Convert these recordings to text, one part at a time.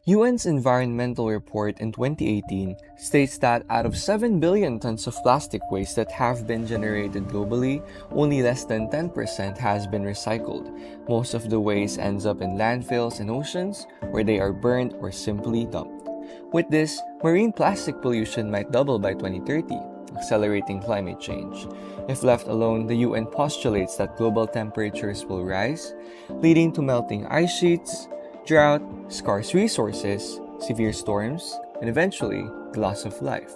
UN's environmental report in 2018 states that out of 7 billion tons of plastic waste that have been generated globally, only less than 10% has been recycled. Most of the waste ends up in landfills and oceans, where they are burned or simply dumped. With this, marine plastic pollution might double by 2030, accelerating climate change. If left alone, the UN postulates that global temperatures will rise, leading to melting ice sheets, drought, scarce resources, severe storms, and eventually, the loss of life.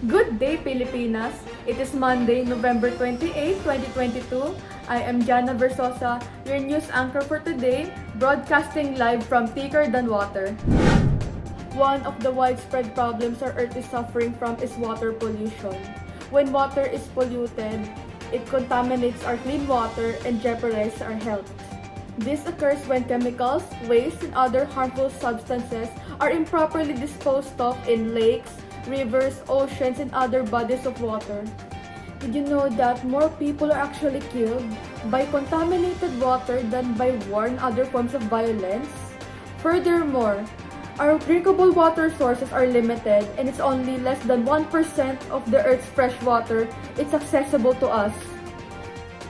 Good day, Pilipinas! It is Monday, November 28, 2022. I am Jana Versosa, your news anchor for today, broadcasting live from Thicker Than Water. One of the widespread problems our Earth is suffering from is water pollution. When water is polluted, it contaminates our clean water and jeopardizes our health. This occurs when chemicals, waste, and other harmful substances are improperly disposed of in lakes, rivers, oceans, and other bodies of water. Did you know that more people are actually killed by contaminated water than by war and other forms of violence? Furthermore, our drinkable water sources are limited and it's only less than 1% of the Earth's fresh water is accessible to us.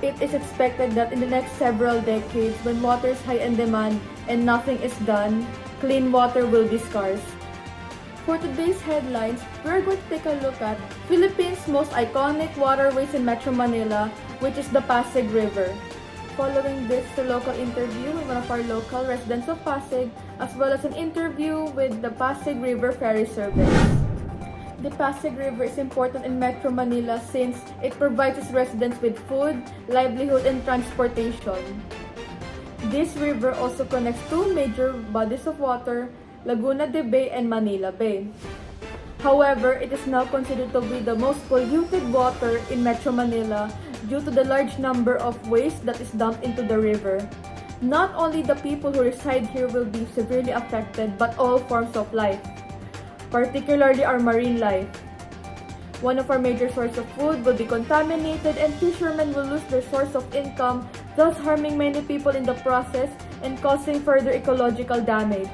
It is expected that in the next several decades, when water is high in demand and nothing is done, clean water will be scarce. For today's headlines, we're going to take a look at Philippines' most iconic waterways in Metro Manila, which is the Pasig River. Following this, a local interview with one of our local residents of Pasig, as well as an interview with the Pasig River Ferry Service. The Pasig River is important in Metro Manila since it provides its residents with food, livelihood, and transportation. This river also connects two major bodies of water, Laguna de Bay and Manila Bay. However, it is now considered to be the most polluted water in Metro Manila due to the large number of waste that is dumped into the river. Not only the people who reside here will be severely affected, but all forms of life, particularly our marine life. One of our major sources of food will be contaminated and fishermen will lose their source of income, thus harming many people in the process and causing further ecological damage.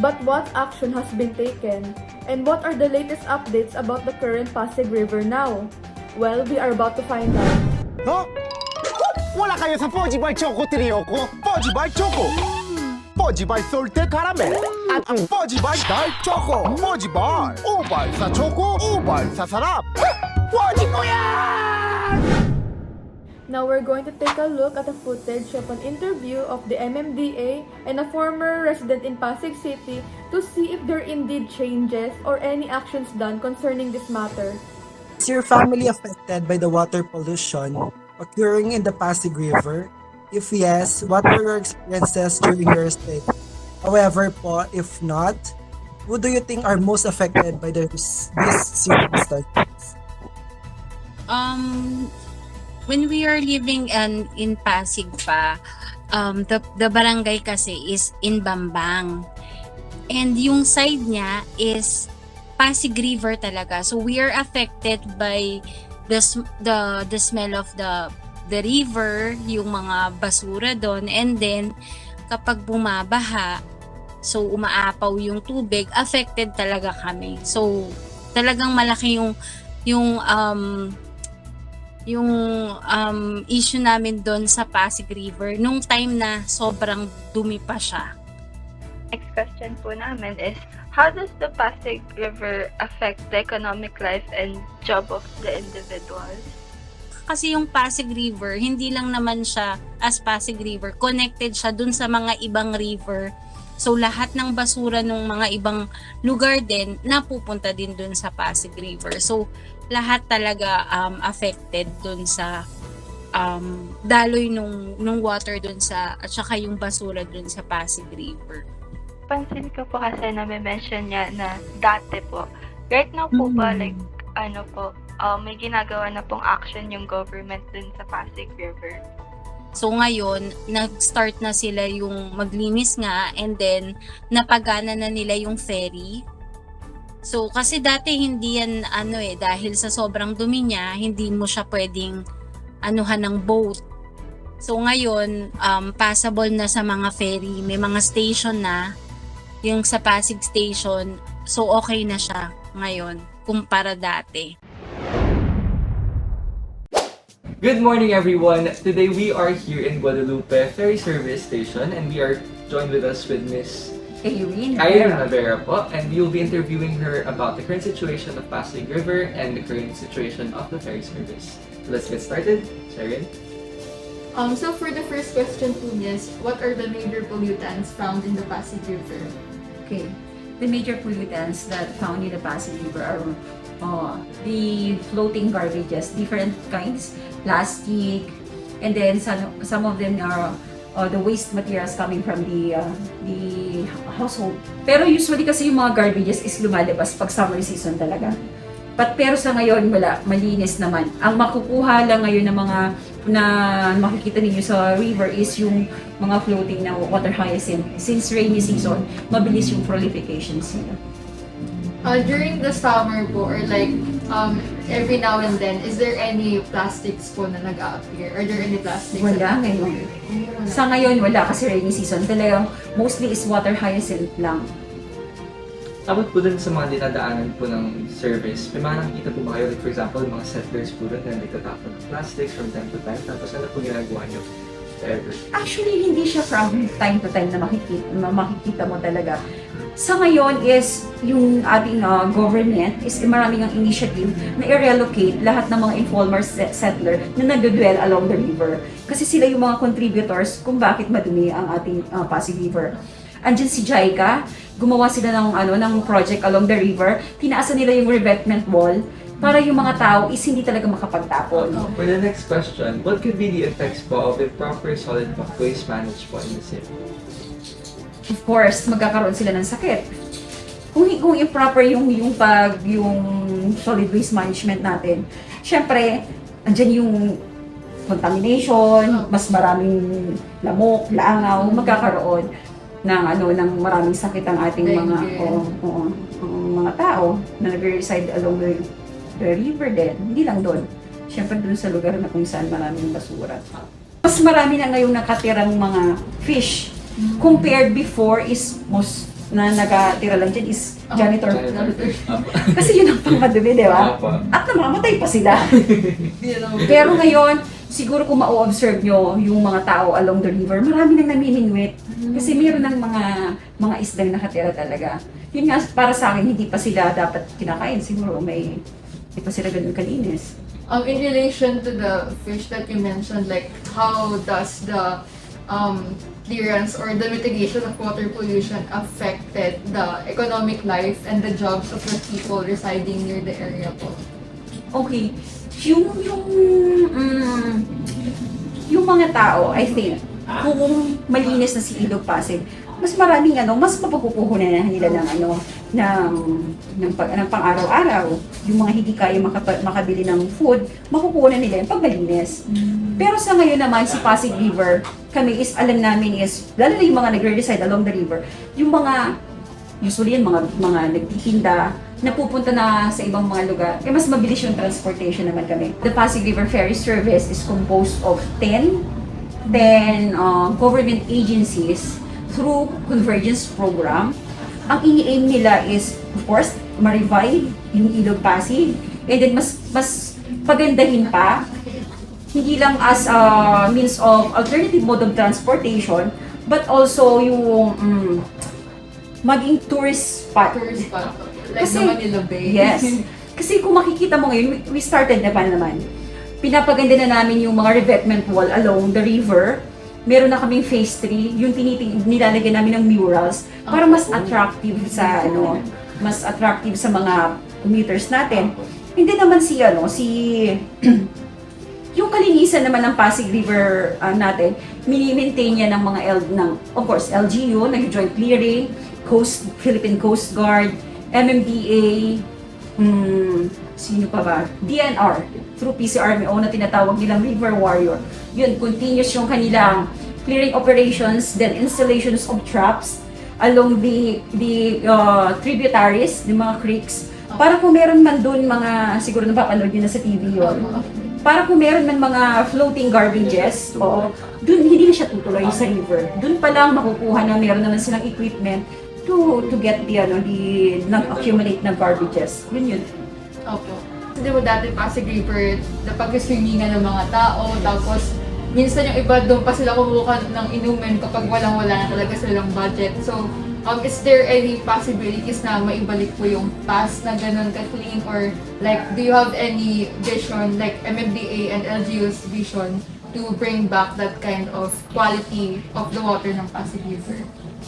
But what action has been taken? And what are the latest updates about the current Pasig River now? Well, we are about to find out. Huh? Wala kayo sa Pojibay Choco Trio ko? Pojibay Choco! Pojibay Salted Caramel at ang Pojibay Dark Choco! Pojibay! Ubay sa choco, ubay sa sarap! Poji ko yan! Now we're going to take a look at the footage of an interview of the MMDA and a former resident in Pasig City to see if there are indeed changes or any actions done concerning this matter. Is your family affected by the water pollution occurring in the Pasig River? If yes, what were your experiences during your stay? However po, if not, who do you think are most affected by these circumstances? When we are living in Pasig pa, the barangay kasi is in Bambang. And yung side niya is Pasig River talaga. So we are affected by the smell of the river, yung mga basura doon. And then kapag bumabaha, so umaapaw yung tubig, affected talaga kami. So talagang malaki yung issue namin doon sa Pasig River nung time na sobrang dumi pa siya. Next question po namin is, how does the Pasig River affect the economic life and job of the individuals? Kasi yung Pasig River, hindi lang naman siya as Pasig River, connected siya dun sa mga ibang river. So lahat ng basura ng mga ibang lugar din napupunta din dun sa Pasig River. So lahat talaga affected dun sa daloy nung water dun sa at saka yung basura dun sa Pasig River. Pansin ko po kasi na may mention niya na dati po. Right now po ba, like, may ginagawa na pong action yung government dun sa Pasig River? So ngayon, nag-start na sila yung maglinis nga and then napagana na nila yung ferry. So kasi dati hindi yan dahil sa sobrang dumi niya, hindi mo siya pwedeng anuhan ng boat. So ngayon, passable na sa mga ferry, may mga station na, yung sa Pasig Station, so okay na siya ngayon kumpara dati. Good morning, everyone. Today we are here in Guadalupe Ferry Service Station, and we are joined with us with Miss Irene Rivera po, and we will be interviewing her about the current situation of Pasig River and the current situation of the ferry service. Let's get started. Sharon? So for the first question po, Miss, what are the major pollutants found in the Pasig River? Okay. The major pollutants that found in the Pasig River are the floating garbages, different kinds, plastic, and then some of them are the waste materials coming from the household. Pero usually kasi yung mga garbages is lumalabas pag summer season talaga. Pero sa ngayon, wala. Malinis naman. Ang makukuha lang ngayon ng mga na makikita ninyo sa river is yung mga floating na water hyacinth. Since rainy season, mabilis yung prolifications nila. During the summer po, or like every now and then, is there any plastics po na nag-a-appear? Are there any plastics? Wala ngayon. Sa ngayon, wala kasi rainy season. Talagang mostly is water hyacinth lang. Tapos po dun sa mga dinadaanan po ng service, may mga nakikita po ba kayo, like for example, mga settlers po dun na nagtatapon ng plastics from time to time, tapos ano po ginagawa nyo? Ever? Actually, hindi siya from time to time na makikita mo talaga. Sa ngayon is, yung ating government is maraming ang initiative na i-relocate lahat ng mga informal settler na nagdudwell along the river. Kasi sila yung mga contributors kung bakit madumi ang ating Pasig River. Andiyan si JICA, gumawa sila ng project along the river, tinaasan nila yung revetment wall para yung mga tao is hindi talaga makapagtapon. For the next question, what could be the effects po of improper solid waste management po in the city? Of course, magkakaroon sila ng sakit. Kung improper yung solid waste management natin, syempre, andyan yung contamination, mas maraming lamok, langaw, magkakaroon ng maraming sakit ang ating mga mga tao na nag-reside along the river din. Hindi lang doon. Siyempre doon sa lugar na kung saan maraming basura. Mas marami na ngayong nakatirang mga fish. Compared before is most na nagatira lang dyan is janitor. Kasi yun ang pangmadumi, di ba? At namamatay pa sila. Pero ngayon, siguro kung ma-observe nyo yung mga tao along the river, marami nang namimingwit. Kasi mayroon ng mga isdang nakatira talaga. Yun nga, para sa akin, hindi pa sila dapat kinakain. Siguro hindi pa sila ganun kalinis. In relation to the fish that you mentioned, like how does the clearance or the mitigation of water pollution affected the economic life and the jobs of the people residing near the area po? Okay. Yung mga tao, I think, kung malinis na si Ilog Pasig, mas maraming mas mapagkukuhunan nila ng pang-araw-araw. Yung mga hindi kaya makabili ng food, makukuha nila yung pag malinis. Pero sa ngayon naman, si Pasig River, kami is, alam namin is, lalo na yung mga nagre-reside along the river, yung mga, usually yan, mga nagtitinda, napupunta na sa ibang mga lugar, mas mabilis yung transportation naman kami. The Pasig River Ferry Service is composed of 10 government agencies through Convergence Program. Ang ini-aim nila is, of course, ma-revive yung Ilog Pasig, and then mas pagandahin pa, hindi lang as a means of alternative mode of transportation, but also yung maging tourist spot. Tourist spot. Like Kasi, the Manila Bay. Yes. Kasi kung makikita mo ngayon, we started na pa naman. Pinapaganda na namin yung mga revetment wall along the river. Meron na kaming phase 3, yung nilalagyan namin ng murals para mas attractive sa mas attractive sa mga commuters natin. Hindi naman yung kalinisan naman ng Pasig River natin, mini-maintain niya ng mga of course, LGU, nag-joint clearing, Philippine Coast Guard, MMDA, sino pa ba? DNR, through PCRMO na tinatawag nilang River Warrior. Yun, continuous yung kanilang clearing operations, then installations of traps, along the tributaries, yung mga creeks, para kung meron man doon mga, siguro napapanood nyo na sa TV yun, para kung meron man mga floating garbages, o doon hindi na siya tutuloy sa river. Doon pa lang makukuha na meron naman silang equipment to get the non-accumulate na garbages. Yun. Opo. Kasi di ba dati Pasig River, napag-swimmingan ng mga tao, tapos minsan yung iba doon pa sila kumukuha ng inumin kapag walang-wala na talaga silang budget. So, is there any possibilities na maibalik po yung past na ganun ka-clean, or like, do you have any vision, like MMDA and LGU's vision to bring back that kind of quality of the water ng Pasig River?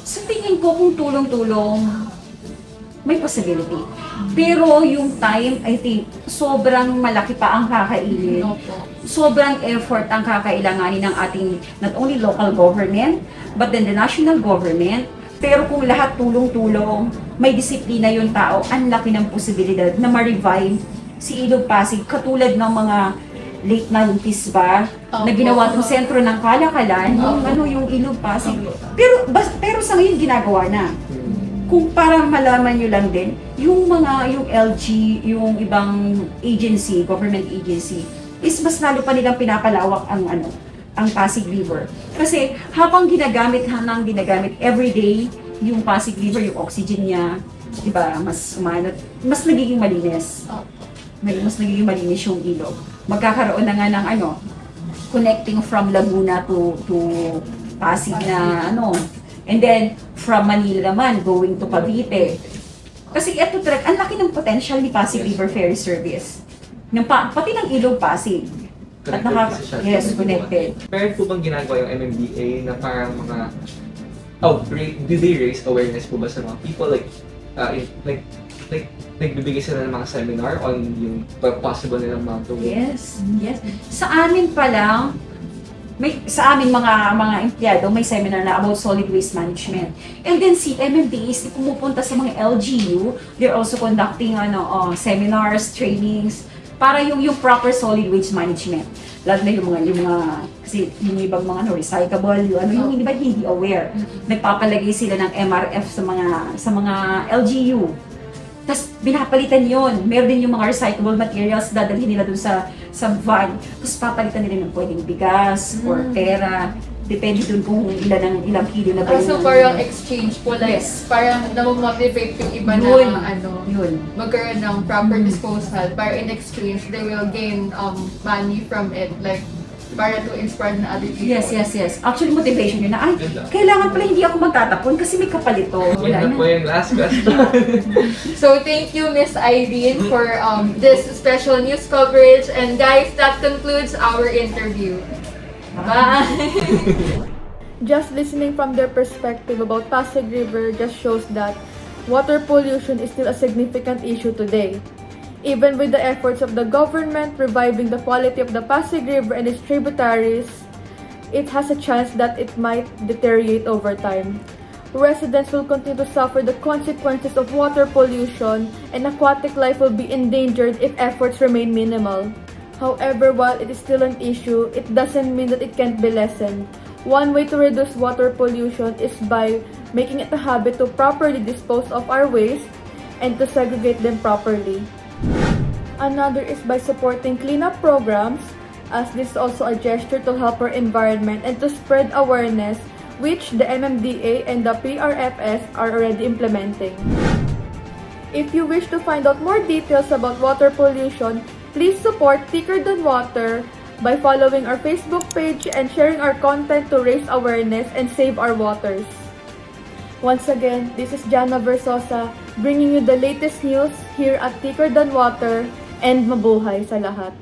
Sa tingin ko kung tulong-tulong, may possibility. Pero yung time, I think, sobrang malaki pa ang kakainin. Opo. Sobrang effort ang kakailanganin ng ating not only local government, but then the national government. Pero kung lahat tulong-tulong, may disiplina yung tao, ang laki ng posibilidad na ma-revive si Ilog Pasig, katulad ng mga late 90s ba, na ginawa itong sentro ng kalakalan, yung Ilog Pasig. Pero sa ngayon ginagawa na. Kung para malaman nyo lang din, yung LG, yung ibang agency, government agency, is mas lalo pa nilang pinapalawak ang Pasig River. Kasi habang ginagamit everyday yung Pasig River, yung oxygen niya, di ba, mas nagiging malinis. Mas nagiging malinis yung ilog. Magkakaroon na nga ng connecting from Laguna to Pasig na and then from Manila naman going to Cavite. Kasi ito ang laki ng potential ni Pasig River Ferry Service. Pati ng Ilog Pasig. At connected. Meron po bang ginagawa yung MMDA na parang mga do they raise awareness po ba sa mga people, like nagbibigay sila ng mga seminar on yung possible nilang mountain? Yes. Sa amin pa lang, sa amin mga empleyado, may seminar na about solid waste management. And then si MMDA is pumupunta sa mga LGU, they're also conducting seminars, trainings, para yung proper solid waste management. Lalo na yung mga kasi yung ibang mga recyclable, yung hindi aware. Nagpapalagay sila ng MRF sa mga LGU. Tapos binapalitan yon. Meron din yung mga recyclable materials, dadalhin nila dun sa van. Tapos papalitan nila ng pwedeng bigas or pera. Depende dun kung ilang kilo na ba So parang exchange po, like, parang namomotivate yung iba na magkaroon ng proper disposal. Para in exchange, they will gain money from it, like, para to inspire na other people. Yes. Actually, motivation yun na, kailangan pala hindi ako magtatapon kasi may kapalito. Yun na po yung last question. So, thank you, Miss Irene, for this special news coverage. And guys, that concludes our interview. Bye! Just listening from their perspective about Pasig River just shows that water pollution is still a significant issue today. Even with the efforts of the government reviving the quality of the Pasig River and its tributaries, it has a chance that it might deteriorate over time. Residents will continue to suffer the consequences of water pollution, and aquatic life will be endangered if efforts remain minimal. However, while it is still an issue, it doesn't mean that it can't be lessened. One way to reduce water pollution is by making it a habit to properly dispose of our waste and to segregate them properly. Another is by supporting cleanup programs, as this is also a gesture to help our environment and to spread awareness, which the MMDA and the PRFS are already implementing. If you wish to find out more details about water pollution, please support Thicker Than Water by following our Facebook page and sharing our content to raise awareness and save our waters. Once again, this is Jana Versosa bringing you the latest news here at Thicker Than Water, and mabuhay sa lahat.